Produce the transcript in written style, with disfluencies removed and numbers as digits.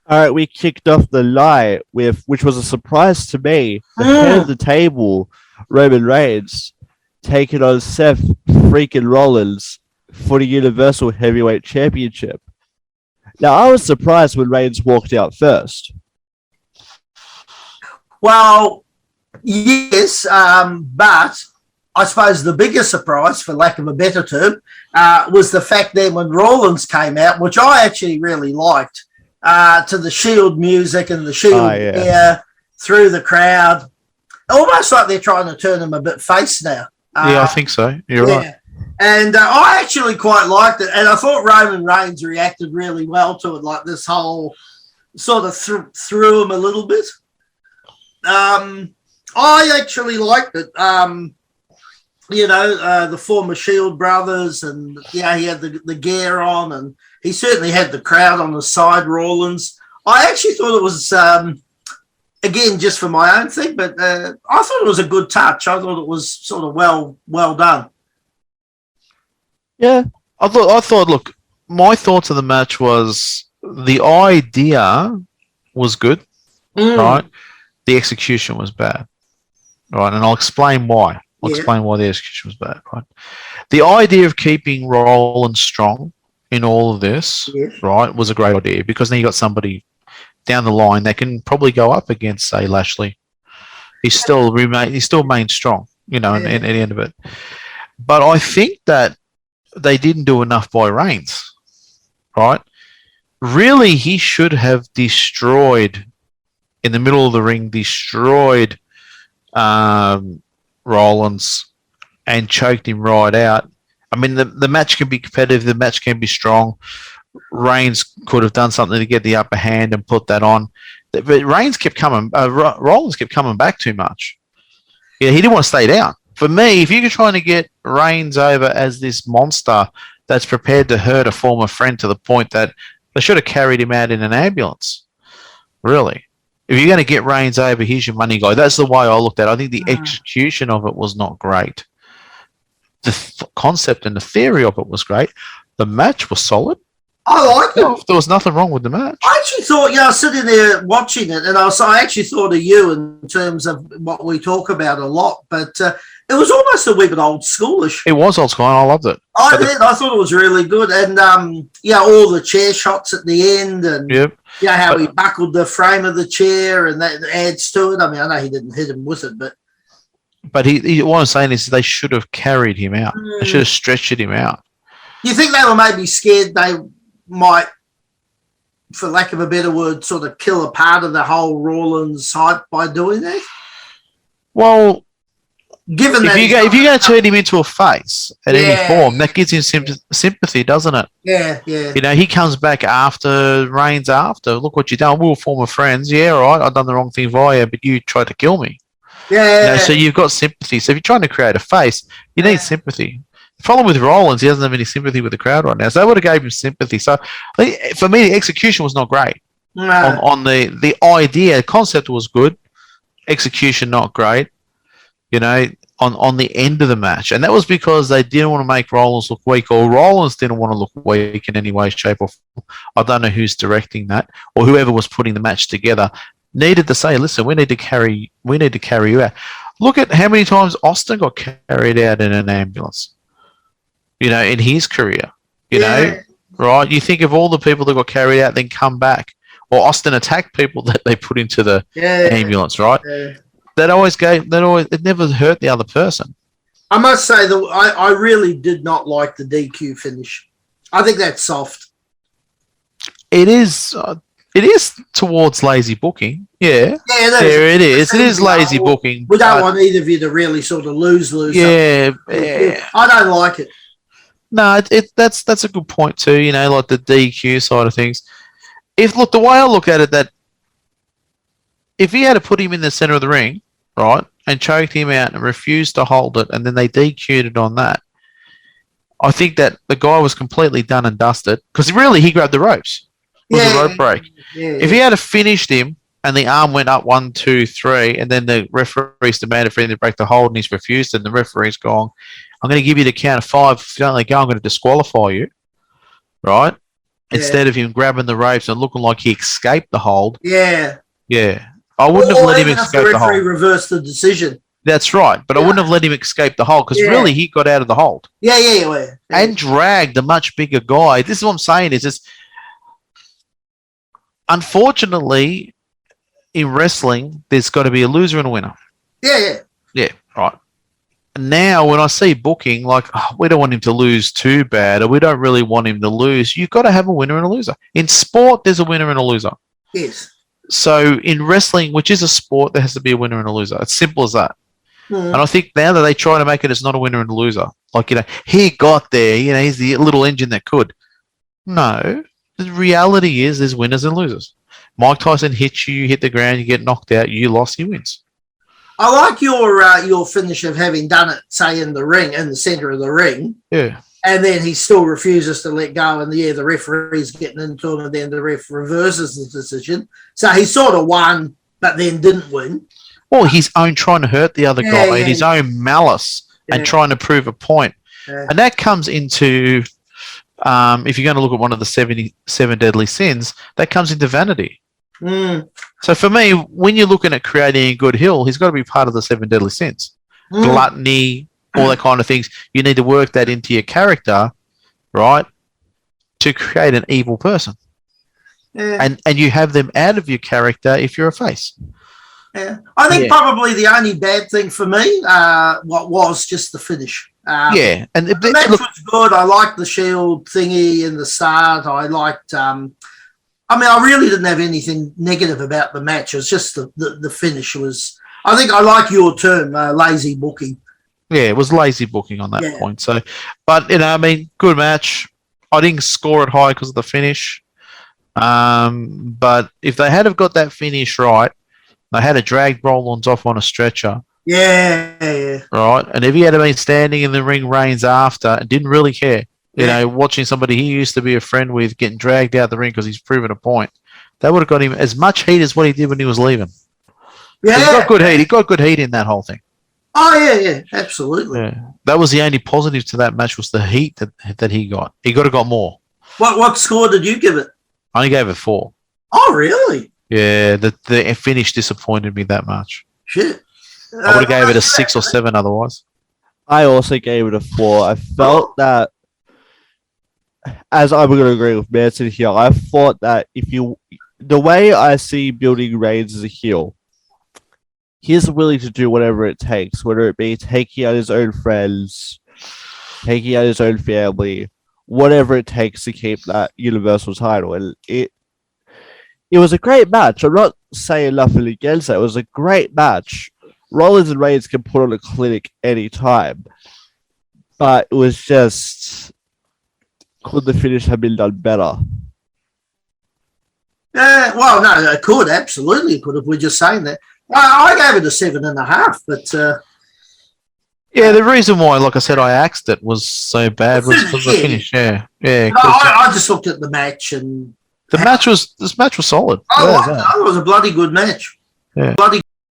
All right, we kicked off the night with, which was a surprise to me, the head of Mm. the table, Roman Reigns, taking on Seth Freakin Rollins for the Universal Heavyweight Championship. Now, I was surprised when Reigns walked out first. Well, yes, but I suppose the biggest surprise, for lack of a better term, was the fact that when Rollins came out, which I actually really liked, to the Shield music and the Shield Yeah. through the crowd, almost like they're trying to turn him a bit face now. Yeah, I think so. You're Yeah. right. And I actually quite liked it. And I thought Roman Reigns reacted really well to it, like this whole sort of threw him a little bit. I actually liked it. The former Shield brothers, and yeah, he had the gear on, and he certainly had the crowd on the side. Rollins. I actually thought it was again just for my own thing, but I thought it was a good touch. I thought it was sort of well done. Yeah. I thought. Look, my thoughts of the match was the idea was good, right? The execution was bad, right? And I'll explain why. I'll explain why the execution was bad, right? The idea of keeping Rollins strong in all of this, right, was a great idea because then you got somebody down the line that can probably go up against, say, Lashley. He still remains strong, at the end of it. But I think that they didn't do enough by Reigns, right? Really, he should have destroyed in the middle of the ring, destroyed Rollins and choked him right out. I mean, the match can be competitive. The match can be strong. Reigns could have done something to get the upper hand and put that on. But Rollins kept coming back too much. Yeah, he didn't want to stay down. For me, if you're trying to get Reigns over as this monster that's prepared to hurt a former friend to the point that they should have carried him out in an ambulance, really. If you're going to get Reigns over, here's your money guy. That's the way I looked at it. I think the execution of it was not great. The concept and the theory of it was great. The match was solid. I liked it. There was nothing wrong with the match. I actually thought, I was sitting there watching it, and I actually thought of you in terms of what we talk about a lot, but it was almost a wee bit old schoolish. It was old school, and I loved it. I thought it was really good, and all the chair shots at the end, and how he buckled the frame of the chair, and that adds to it. I mean, I know he didn't hit him with it, but what I'm saying is they should have carried him out. They should have stretched him out. You think they were maybe scared they might, for lack of a better word, sort of kill a part of the whole Rollins hype by doing that? Well, given if you're going to turn him into a face at any form, that gives him sympathy, doesn't it? Yeah. He comes back after Reigns. Look what you done. We were former friends. Yeah, all right. I've done the wrong thing for you, but you tried to kill me. Yeah. So you've got sympathy. So if you're trying to create a face, you need sympathy. The problem with Rollins, he doesn't have any sympathy with the crowd right now. So they would have gave him sympathy. So for me, the execution was not great. On the idea, concept was good. Execution not great. On the end of the match. And that was because they didn't want to make Rollins look weak, or Rollins didn't want to look weak in any way, shape, or form. I don't know who's directing that, or whoever was putting the match together needed to say, listen, we need to carry you out. Look at how many times Austin got carried out in an ambulance. In his career, right? You think of all the people that got carried out, then come back, or Austin attacked people that they put into the ambulance, right? Yeah. It never hurt the other person. I must say that I really did not like the DQ finish. I think that's soft. It is towards lazy booking. Yeah. It is. It is lazy booking. We don't want either of you to really sort of lose. Yeah. I don't like it. No, that's a good point too. Like the DQ side of things. The way I look at it, that if he had to put him in the center of the ring, right, and choked him out and refused to hold it, and then they DQ'd it on that, I think that the guy was completely done and dusted because really he grabbed the ropes. It was a rope break. If he had finished him and the arm went up 1, 2, 3, and then the referee's demanded for him to break the hold and he's refused, and the referee's gone, I'm going to give you the count of 5. If you don't let go, I'm going to disqualify you. Right? instead of him grabbing the ropes and looking like he escaped the hold. Yeah. Yeah. I wouldn't have let him escape the hold. The referee reversed the decision. That's right, but I wouldn't have let him escape the hold because really he got out of the hold. Yeah. And dragged a much bigger guy. This is what I'm saying is just, unfortunately, in wrestling, there's got to be a loser and a winner. Yeah, right. Now, when I see booking, like, we don't want him to lose too bad, or we don't really want him to lose, you've got to have a winner and a loser. In sport, there's a winner and a loser. Yes. So in wrestling, which is a sport, there has to be a winner and a loser. It's simple as that. And I think now that they try to make it, it's not a winner and a loser. Like, he got there, he's the little engine that could. No. The reality is there's winners and losers. Mike Tyson hits you hit the ground, you get knocked out, you lost, he wins. I like your finish of having done it, say, in the ring, in the centre of the ring. Yeah. And then he still refuses to let go, and the referee's getting into him, and then the ref reverses the decision. So he sort of won, but then didn't win. Well, his own trying to hurt the other guy and his own malice and trying to prove a point. Yeah. And that comes into, if you're going to look at one of the 77 deadly sins, that comes into vanity. So for me, when you're looking at creating a good heel, he's got to be part of the 7 deadly sins. Gluttony, all that kind of things. You need to work that into your character, right, to create an evil person. Yeah. And you have them out of your character if you're a face. Yeah, I think probably the only bad thing for me was just the finish. And the match was good. I liked the Shield thingy in the start. I liked. I really didn't have anything negative about the match. It was just the finish was. I think I like your term, lazy booking. Yeah, it was lazy booking on that point. So, but good match. I didn't score it high because of the finish. But if they had have got that finish right. They had to drag Rollins off on a stretcher. Yeah. Right? And if he had been standing in the ring reins after and didn't really care, watching somebody he used to be a friend with getting dragged out the ring because he's proven a point, that would have got him as much heat as what he did when he was leaving. Yeah. He got good heat. He got good heat in that whole thing. Oh, yeah. Absolutely. Yeah. That was the only positive to that match was the heat that he got. He could have got more. What score did you give it? I only gave it 4. Oh, really? Yeah, the finish disappointed me that much. Shit. I would have gave it a 6 or 7 otherwise. I also gave it a 4. I felt that, as I'm going to agree with Manson here, I thought that the way I see building Reigns as a heel, he's willing to do whatever it takes, whether it be taking out his own friends, taking out his own family, whatever it takes to keep that Universal title. And it was a great match. I'm not saying nothing against it. It was a great match. Rollins and Reigns can put on a clinic anytime. But it was just... Could the finish have been done better? Well, no, it could. Absolutely it could if we're just saying that. I gave it a 7.5, but... yeah, the reason why, like I said, I axed it was so bad was because the finish. Yeah. No, I just looked at the match and... This match was solid. It was a bloody good match. Yeah. Bloody